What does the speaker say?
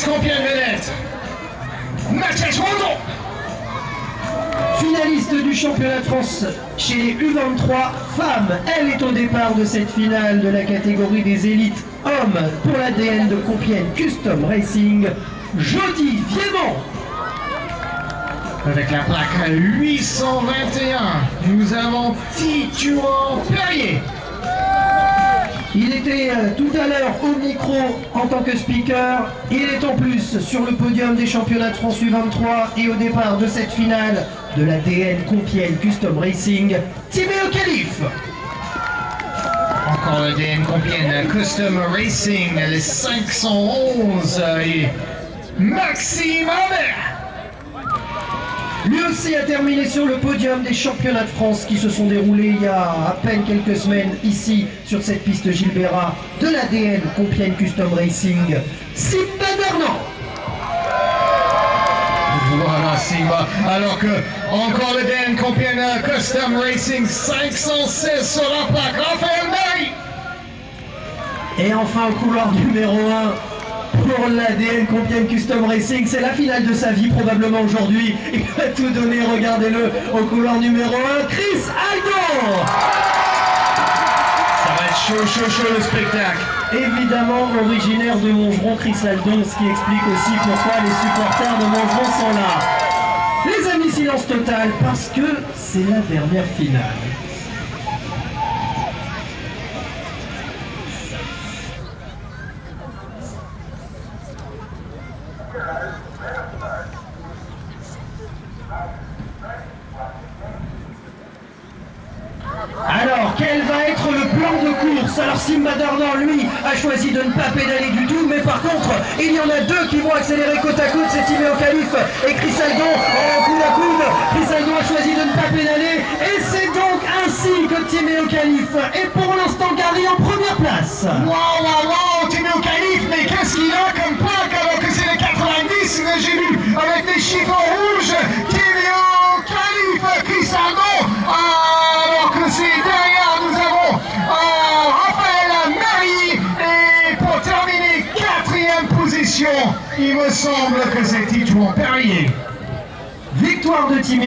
Compiègne vedette, Mathias Wondon. Finaliste du championnat de France chez les U23 femmes, elle est au départ de cette finale de la catégorie des élites hommes pour l'ADN de Compiègne Custom Racing, Jody Viémont. Avec la plaque 821, nous avons Titouan Perrier. Il était tout à l'heure au micro en tant que speaker. Il est en plus sur le podium des championnats de France U23 et au départ de cette finale de l'ADN Compiègne Custom Racing, Timéo Khalif. Encore l'ADN Compiègne Custom Racing, les 511 et Maxime Albert. Lui aussi a terminé sur le podium des championnats de France qui se sont déroulés il y a à peine quelques semaines ici sur cette piste Gilbera de l'ADN Compiègne Custom Racing, Simba Darnan. Voilà Simba, alors que encore l'ADN Compiègne Custom Racing 516 sur la plaque, Raphaël Marie. Et enfin au couloir numéro 1 pour l'ADN Compiègne Custom Racing, c'est la finale de sa vie probablement aujourd'hui. Il va tout donner, regardez-le au couloir numéro 1, Chris Aldon. Ça va être chaud le spectacle. Évidemment originaire de Montgeron, Chris Aldon, ce qui explique aussi pourquoi les supporters de Montgeron sont là. Les amis, silence total parce que c'est la dernière finale. Alors, quel va être le plan de course? Alors Simba Darnan, lui, a choisi de ne pas pédaler du tout, mais par contre, il y en a deux qui vont accélérer côte à côte, c'est Timéo Khalif et Chris Aldon en coude à coude. Chris Aldon a choisi de ne pas pédaler, et c'est donc ainsi que Timéo Khalif est pour l'instant garé en première place. Wow, Timéo Khalif, mais qu'est-ce qu'il a comme plaque alors que c'est les 90 que j'ai vu avec des chiffres rouges. Timéo Khalif, Chris Aldon, alors que c'est derrière nous avons Raphaël Marie, et pour terminer 4e position, il me semble que c'est Titouan Perrier. Victoire de Timéo.